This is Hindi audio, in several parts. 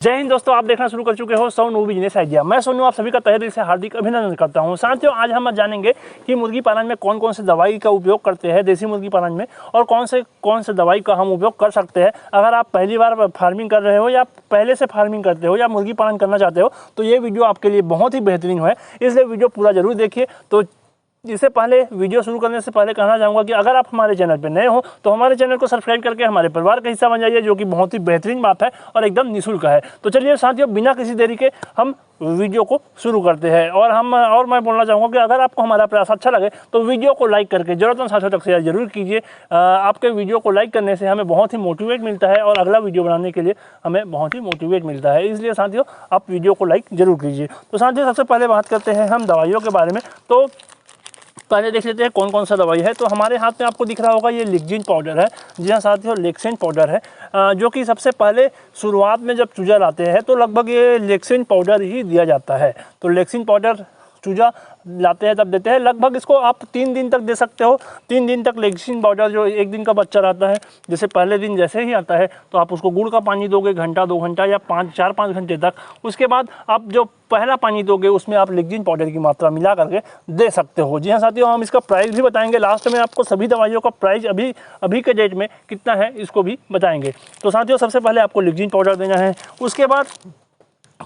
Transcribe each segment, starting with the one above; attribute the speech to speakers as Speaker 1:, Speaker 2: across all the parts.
Speaker 1: जय हिंद दोस्तों, आप देखना शुरू कर चुके हो सोनू बिजनेस आइडिया। मैं सोनू आप सभी का तहे दिल से हार्दिक अभिनंदन करता हूं। साथियों, आज हम जानेंगे कि मुर्गी पालन में कौन कौन से दवाई का उपयोग करते हैं देसी मुर्गी पालन में, और कौन से दवाई का हम उपयोग कर सकते हैं। अगर आप पहली बार फार्मिंग कर रहे हो या पहले से फार्मिंग करते हो या मुर्गी पालन करना चाहते हो तो ये वीडियो आपके लिए बहुत ही बेहतरीन है, इसलिए वीडियो पूरा जरूर देखिए। तो इससे पहले वीडियो शुरू करने से पहले कहना चाहूँगा कि अगर आप हमारे चैनल पर नए हो तो हमारे चैनल को सब्सक्राइब करके हमारे परिवार का हिस्सा बन जाइए, जो कि बहुत ही बेहतरीन बात है और एकदम निःशुल्क है। तो चलिए साथियों, बिना किसी देरी के हम वीडियो को शुरू करते हैं। और मैं बोलना चाहूँगा कि अगर आपको हमारा प्रयास अच्छा लगे तो वीडियो को लाइक करके ज़रूरतमंद साथियों तक शेयर जरूर कीजिए। आपके वीडियो को लाइक करने से हमें बहुत ही मोटिवेट मिलता है और अगला वीडियो बनाने के लिए हमें बहुत ही मोटिवेट मिलता है। इसलिए साथियों, आप वीडियो को लाइक जरूर कीजिए। तो साथियों, सबसे पहले बात करते हैं हम दवाइयों के बारे में। तो पहले देख लेते हैं कौन कौन सा दवाई है। तो हमारे हाथ में आपको दिख रहा होगा ये लेक्जिन पाउडर है। जी हाँ साथियों, लेक्सिन पाउडर है, जो कि सबसे पहले शुरुआत में जब चूजा लाते हैं तो लगभग ये लेक्सिन पाउडर ही दिया जाता है। तो लेक्सिन पाउडर चूजा लाते हैं तब देते हैं। लगभग इसको आप 3 दिन तक दे सकते हो। 3 दिन तक लेक्सिन पाउडर, जो 1 दिन का बच्चा रहता है, जैसे पहले दिन जैसे ही आता है तो आप उसको गुड़ का पानी दोगे घंटा 2 घंटा या 4-5 घंटे तक। उसके बाद आप जो पहला पानी दोगे उसमें आप लेक्जिन पाउडर की मात्रा मिला करके दे सकते हो। जी हाँ साथियों, हम इसका प्राइस भी बताएंगे लास्ट में। आपको सभी दवाइयों का प्राइस अभी के डेट में कितना है इसको भी बताएंगे। तो साथियों, सबसे पहले आपको लेक्जिन पाउडर देना है। उसके बाद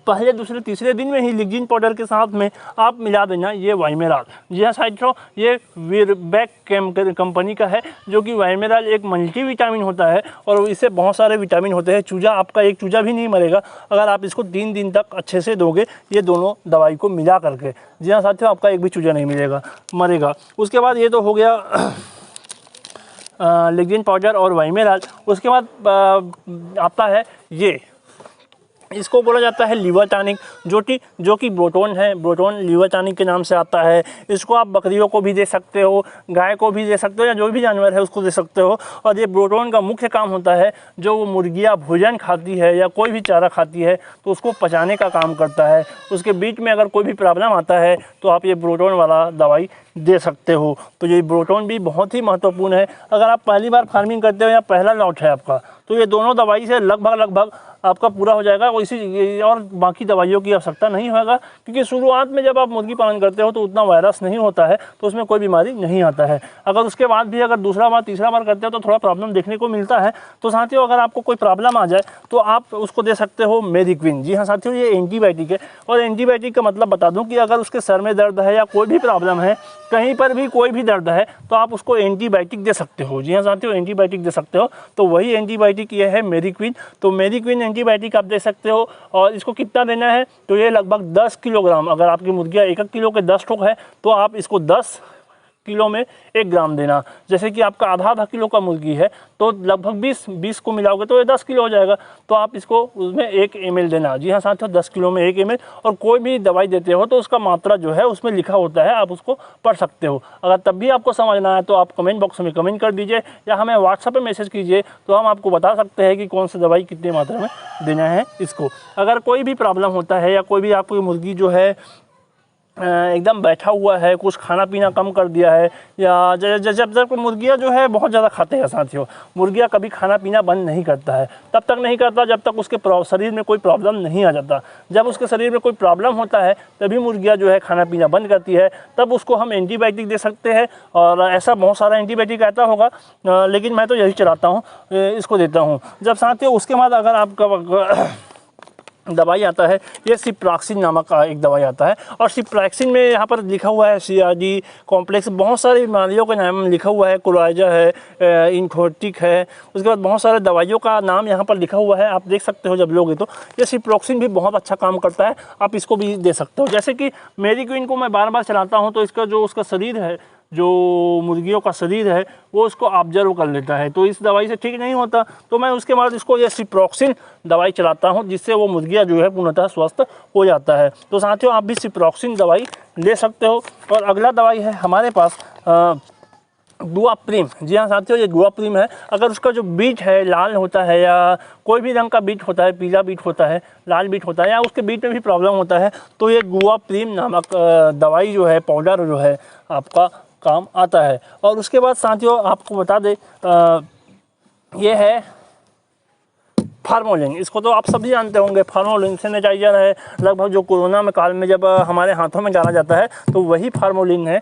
Speaker 1: पहले दूसरे तीसरे दिन में ही लेक्जिन पाउडर के साथ में आप मिला देना ये वाइमेराल। जी हाँ साथियों, ये वीरबैक कंपनी का है, जो कि वाइमेराल एक मल्टीविटामिन होता है और इससे बहुत सारे विटामिन होते हैं। चूजा आपका एक चूजा भी नहीं मरेगा अगर आप इसको 3 दिन तक अच्छे से दोगे, ये दोनों दवाई को मिला करके। जी हाँ साथियों, आपका एक भी चूजा नहीं मरेगा। उसके बाद ये तो हो गया लेक्जिन पाउडर और वाइमेराल। उसके बाद आता है ये, इसको बोला जाता है लीवर टॉनिक, जो कि ब्रोटोन है। ब्रोटोन लीवर टॉनिक के नाम से आता है। इसको आप बकरियों को भी दे सकते हो, गाय को भी दे सकते हो, या जो भी जानवर है उसको दे सकते हो। और ये ब्रोटोन का मुख्य काम होता है, जो वो मुर्गियाँ भोजन खाती है या कोई भी चारा खाती है तो उसको पचाने का काम करता है। उसके बीच में अगर कोई भी प्रॉब्लम आता है तो आप ये ब्रोटोन वाला दवाई दे सकते हो। तो ये ब्रोटोन भी बहुत ही महत्वपूर्ण है। अगर आप पहली बार फार्मिंग करते हो या पहला लॉट है आपका, तो ये दोनों दवाई से लगभग आपका पूरा हो जाएगा। और बाकी दवाइयों की आवश्यकता नहीं होगा, क्योंकि शुरुआत में जब आप मुर्गी पालन करते हो तो उतना वायरस नहीं होता है, तो उसमें कोई बीमारी नहीं आता है। अगर उसके बाद भी अगर दूसरा बार तीसरा बार करते हो तो थोड़ा प्रॉब्लम देखने को मिलता है। तो साथियों, अगर आपको कोई प्रॉब्लम आ जाए तो आप उसको दे सकते हो मेरिक्विन। जी हाँ साथियों, ये एंटीबायोटिक है। और एंटीबायोटिक का मतलब बता दूँ कि अगर उसके सर में दर्द है या कोई भी प्रॉब्लम है, कहीं पर भी कोई भी दर्द है, तो आप उसको एंटीबायोटिक दे सकते हो। जी हाँ साथियों, एंटीबायोटिक दे सकते हो। तो वही एंटीबायोटिक ये है मेरिक्विन। तो मेरिक्विन एंटीबायोटिक आप दे सकते हो। और इसको कितना देना है, तो ये लगभग 10 किलोग्राम। अगर आपकी मुर्गियाँ 1 किलो के 10 ठोक है तो आप इसको 10 किलो में 1 ग्राम देना। जैसे कि आपका आधा किलो का मुर्गी है तो लगभग 20 को मिलाओगे तो ये 10 किलो हो जाएगा। तो आप इसको उसमें 1 ml देना। जी हाँ साथियों, 10 किलो में 1 ml। और कोई भी दवाई देते हो तो उसका मात्रा जो है उसमें लिखा होता है, आप उसको पढ़ सकते हो। अगर तब भी आपको समझना है तो आप कमेंट बॉक्स में कमेंट कर दीजिए या हमें व्हाट्सएप पर मैसेज कीजिए, तो हम आपको बता सकते हैं कि कौन सी दवाई कितनी मात्रा में देना है इसको। अगर कोई भी प्रॉब्लम होता है या कोई भी आपकी मुर्गी जो है एकदम बैठा हुआ है, कुछ खाना पीना कम कर दिया है, या जब तक मुर्गियाँ जो है बहुत ज़्यादा खाते हैं साथियों, मुर्गियाँ कभी खाना पीना बंद नहीं करता है। तब तक नहीं करता जब तक उसके शरीर में कोई प्रॉब्लम नहीं आ जाता। जब उसके शरीर में कोई प्रॉब्लम होता है तभी मुर्गियाँ जो है खाना पीना बंद करती है, तब उसको हम एंटीबायोटिक दे सकते हैं। और ऐसा बहुत सारा एंटीबायोटिक आता होगा, लेकिन मैं तो यही चलाता हूँ, इसको देता हूँ जब साथियों। उसके बाद अगर आपका दवाई आता है, ये सिप्राक्सिन नामक का एक दवाई आता है। और सिप्राक्सिन में यहाँ पर लिखा हुआ है CRG कॉम्प्लेक्स, बहुत सारी बीमारियों का नाम लिखा हुआ है, कोलाइजा है, इन्फोटिक है। उसके बाद बहुत सारे दवाइयों का नाम यहाँ पर लिखा हुआ है, आप देख सकते हो जब लोगे तो। ये सिप्रोक्सिन भी बहुत अच्छा काम करता है, आप इसको भी दे सकते हो। जैसे कि मेरिक्विन को मैं बार बार चलाता हूँ तो इसका जो उसका शरीर है, जो मुर्गियों का शरीर है, वो उसको ऑब्जर्व कर लेता है, तो इस दवाई से ठीक नहीं होता। तो मैं उसके बाद इसको ये सिप्रोक्सिन दवाई चलाता हूँ, जिससे वो मुर्गियाँ जो है पूर्णतः स्वस्थ हो जाता है। तो साथियों, आप भी सिप्रोक्सिन दवाई ले सकते हो। और अगला दवाई है हमारे पास गुआप्रीम। जी हाँ साथियों, ये गुआप्रीम है। अगर उसका जो बीट है लाल होता है, या कोई भी रंग का बीट होता है, पीला बीट होता है, लाल बीट होता है, या उसके बीट में भी प्रॉब्लम होता है, तो ये गुआप्रीम नामक दवाई जो है, पाउडर जो है, आपका काम आता है। और उसके बाद साथियों, आपको बता दें, ये है फार्मोलिन, इसको तो आप सभी जानते होंगे। फार्मोलिन सैनिटाइजर है, लगभग जो कोरोना में काल में जब हमारे हाथों में डाला जाता है तो वही फार्मोलिन है,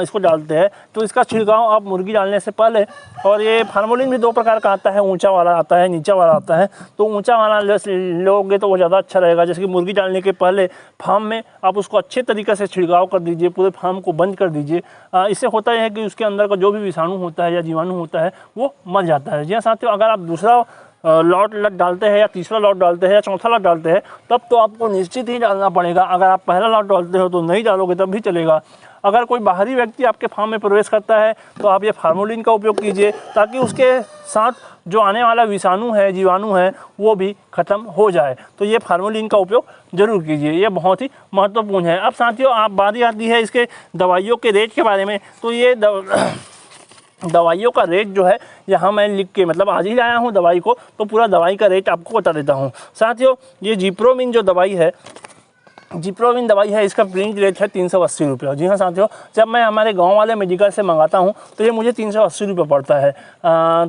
Speaker 1: इसको डालते हैं। तो इसका छिड़काव आप मुर्गी डालने से पहले, और ये फार्मोलिन भी 2 प्रकार का आता है, ऊंचा वाला आता है, नीचा वाला आता है। तो ऊंचा वाला लोगे तो वो ज़्यादा अच्छा रहेगा। जैसे कि मुर्गी डालने के पहले फार्म में आप उसको अच्छे तरीके से छिड़काव कर दीजिए, पूरे फार्म को बंद कर दीजिए। इससे होता है कि उसके अंदर का जो भी विषाणु होता है या जीवाणु होता है वो मर जाता है। जी हाँ साथियों, अगर आप दूसरा लॉट डालते हैं या तीसरा लॉट डालते हैं या चौथा लॉट डालते हैं तब तो आपको निश्चित ही डालना पड़ेगा। अगर आप पहला लॉट डालते हो तो नहीं डालोगे तब भी चलेगा। अगर कोई बाहरी व्यक्ति आपके फार्म में प्रवेश करता है तो आप ये फार्मोलिन का उपयोग कीजिए, ताकि उसके साथ जो आने वाला विषाणु है, जीवाणु है, वो भी ख़त्म हो जाए। तो ये फार्मोलिन का उपयोग ज़रूर कीजिए, ये बहुत ही महत्वपूर्ण है। अब साथियों, आप बारी आती है इसके दवाइयों के रेट के बारे में। तो ये दवाइयों का रेट जो है यहाँ मैं लिख के, मतलब आज ही लाया हूँ दवाई को, तो पूरा दवाई का रेट आपको बता देता हूँ। साथियों, ये जिप्रोमिन जो दवाई है, जिप्रोमिन दवाई है, इसका प्रिंट रेट है 380 रुपये। जी हाँ साथियों, जब मैं हमारे गांव वाले मेडिकल से मंगाता हूँ तो ये मुझे 380 रुपये पड़ता है।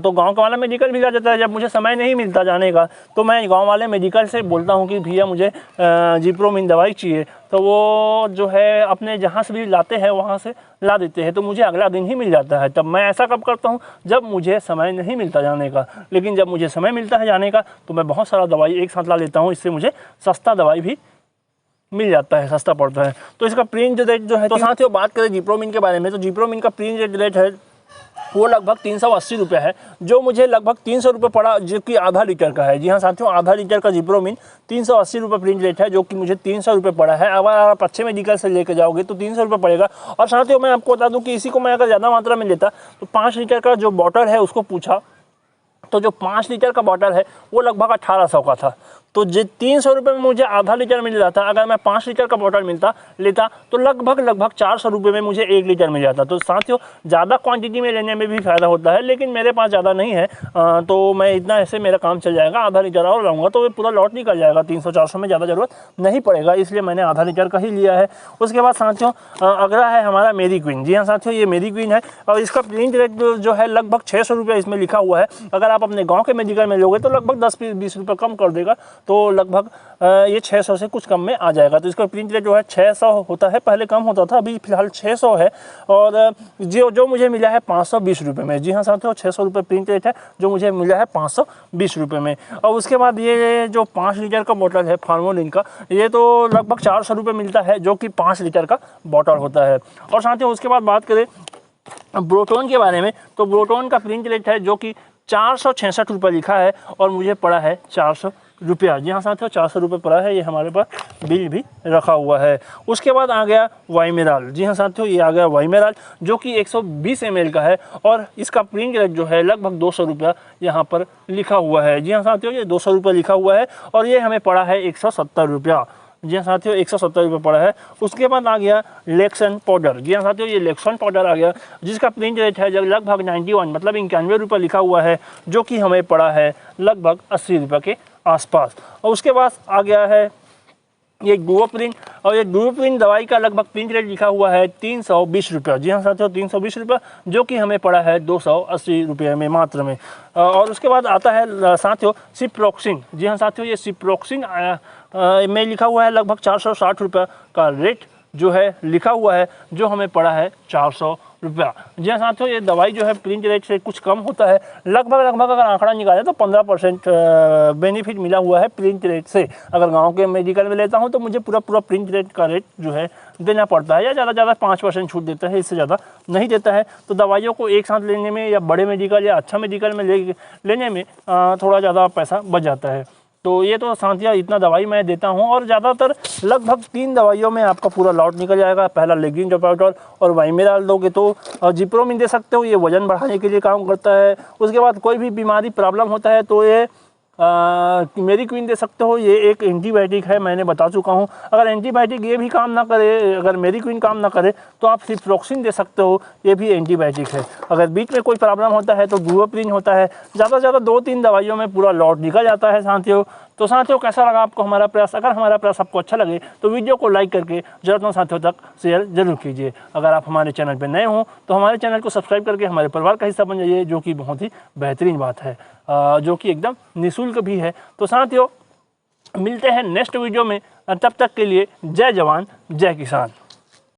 Speaker 1: तो गांव का वाला मेडिकल भी आ जाता है। जब मुझे समय नहीं मिलता जाने का तो मैं गांव वाले मेडिकल से बोलता हूँ कि भैया मुझे जिप्रोमिन दवाई चाहिए, तो वो जो है अपने जहाँ से भी लाते हैं वहाँ से ला देते हैं, तो मुझे अगला दिन ही मिल जाता है। तब मैं ऐसा कब करता हूँ, जब मुझे समय नहीं मिलता जाने का। लेकिन जब मुझे समय मिलता है जाने का तो मैं बहुत सारा दवाई एक साथ ला लेता हूँ, इससे मुझे सस्ता दवाई भी मिल जाता है, सस्ता पड़ता है। तो इसका प्रिंट रेट जो है, तो साथियों बात करें जिप्रोमिन के बारे में, तो जिप्रोमिन का प्रिंट रेट है वो लगभग 380 रुपये है, जो मुझे लगभग 300 रुपये पड़ा, जो कि आधा लीटर का है। जी हाँ साथियों, आधा लीटर का जिप्रोमिन 380 रुपये प्रिंट रेट है, जो कि मुझे 300 रुपये पड़ा है। अगर आप अच्छे मेडिकल से लेकर जाओगे तो 300 रुपये पड़ेगा। और साथियों मैं आपको बता दूं कि इसी को मैं अगर ज़्यादा मात्रा में लेता तो 5 लीटर का जो बॉटल है उसको पूछा तो जो 5 लीटर का बॉटल है वो लगभग 1800 का था। तो 300 रुपये में मुझे आधा लीटर मिल रहा था। अगर मैं 5 लीटर का बॉटल लेता तो लगभग 400 रुपये में मुझे 1 लीटर मिल जाता। तो साथियों ज़्यादा क्वांटिटी में लेने में भी फ़ायदा होता है, लेकिन मेरे पास ज़्यादा नहीं है, तो मैं इतना ऐसे मेरा काम चल जाएगा। आधा लीटर और लाऊंगा तो पूरा लॉट निकल जाएगा। 300-400 में ज़्यादा ज़रूरत नहीं पड़ेगा, इसलिए मैंने आधा लीटर का ही लिया है। उसके बाद साथियों अगला है हमारा मेरी क्वीन। जी हाँ साथियों, ये मेरी क्वीन है और इसका प्रिंट रेट जो है लगभग 600 रुपये इसमें लिखा हुआ है। अगर आप अपने गाँव के मेडिकल में लोगे तो लगभग 10-20 रुपये कम कर देगा, तो लगभग ये 600 से कुछ कम में आ जाएगा। तो इसका प्रिंट रेट जो है 600 होता है, पहले कम होता था, अभी फिलहाल 600 है। और जो मुझे मिला है 520 रुपये में। जी हाँ साथियों, 600 रुपये प्रिंट रेट है, जो मुझे मिला है 520 रुपये में। और उसके बाद ये जो 5 लीटर का बॉटल है फार्मोलिन का, ये तो लगभग 400 रुपये मिलता है, जो कि 5 लीटर का बॉटल होता है। और साथियों उसके बाद बात करें ब्रोटोन के बारे में, तो ब्रोटोन का प्रिंट रेट है जो कि 466 रुपये लिखा है और मुझे पड़ा है 400 रुपया। जी हाँ साथियों, 400 रुपये पड़ा है, ये हमारे पास बिल भी रखा हुआ है। उसके बाद आ गया वाइमेराल। जी हाँ साथियों, ये आ गया वाइमेराल, जो कि 120 ml का है और इसका प्रिंट रेट जो है लगभग 200 रुपया यहाँ पर लिखा हुआ है। जी हाँ साथियों, ये 200 रुपये लिखा हुआ है और ये हमें पड़ा है 170 रुपया। जी हाँ साथियों, 170 रुपये पड़ा है। उसके बाद आ गया लेक्सन पाउडर। जी हाँ साथियों, ये लेक्सन पाउडर आ गया, जिसका प्रिंट रेट है जब लगभग 91 मतलब 91 रुपये लिखा हुआ है, जो कि हमें पड़ा है लगभग 80 रुपये के आसपास। और उसके बाद आ गया है ये डुओप्रिन, और ये डुओप्रिन दवाई का लगभग प्रिंट रेट लिखा हुआ है 320 रुपये। जी हाँ साथियों, 320 रुपये, जो कि हमें पड़ा है 280 रुपये में मात्र में। और उसके बाद आता है साथियों सिप्रोक्सिन। जी हाँ साथियों, ये सिप्रोक्सिन में लिखा हुआ है लगभग 460 रुपये का रेट जो है लिखा हुआ है, जो हमें पड़ा है 400 रुपया। जी हाँ साथियों, ये दवाई जो है प्रिंट रेट से कुछ कम होता है, लगभग अगर आंकड़ा निकालें तो 15% बेनिफिट मिला हुआ है प्रिंट रेट से। अगर गांव के मेडिकल में लेता हूं तो मुझे पूरा प्रिंट रेट का रेट जो है देना पड़ता है, या ज़्यादा 5% छूट देता है, इससे ज़्यादा नहीं देता है। तो दवाइयों को एक साथ लेने में या बड़े मेडिकल या अच्छा मेडिकल में लेने में थोड़ा ज़्यादा पैसा बच जाता है। तो ये तो साथियों इतना दवाई मैं देता हूँ, और ज़्यादातर लगभग 3 दवाइयों में आपका पूरा लॉट निकल जाएगा। पहला लेग्रीन टोपाटोल और वाइमेराल दोगे तो जिप्रोमिन दे सकते हो, ये वजन बढ़ाने के लिए काम करता है। उसके बाद कोई भी बीमारी प्रॉब्लम होता है तो ये मेरी क्वीन दे सकते हो, ये एक एंटीबायोटिक है, मैंने बता चुका हूँ। अगर एंटीबायोटिक ये भी काम ना करे, अगर मेरी क्वीन काम ना करे तो आप सिप्रोक्सिन दे सकते हो, ये भी एंटीबायोटिक है। अगर बीच में कोई प्रॉब्लम होता है तो डुओप्रिन होता है। ज़्यादा से ज़्यादा 2-3 दवाइयों में पूरा लॉट निकल जाता है साथियों। तो साथियों कैसा लगा आपको हमारा प्रयास? अगर हमारा प्रयास आपको अच्छा लगे तो वीडियो को लाइक करके ज़रूरतमंद साथियों तक शेयर जरूर कीजिए। अगर आप हमारे चैनल पर नए हों तो हमारे चैनल को सब्सक्राइब करके हमारे परिवार का हिस्सा बन जाइए, जो कि बहुत ही बेहतरीन बात है। जो कि एकदम निःशुल्क भी है। तो साथियों, मिलते हैं नेक्स्ट वीडियो में, तब तक के लिए जय जवान जय किसान।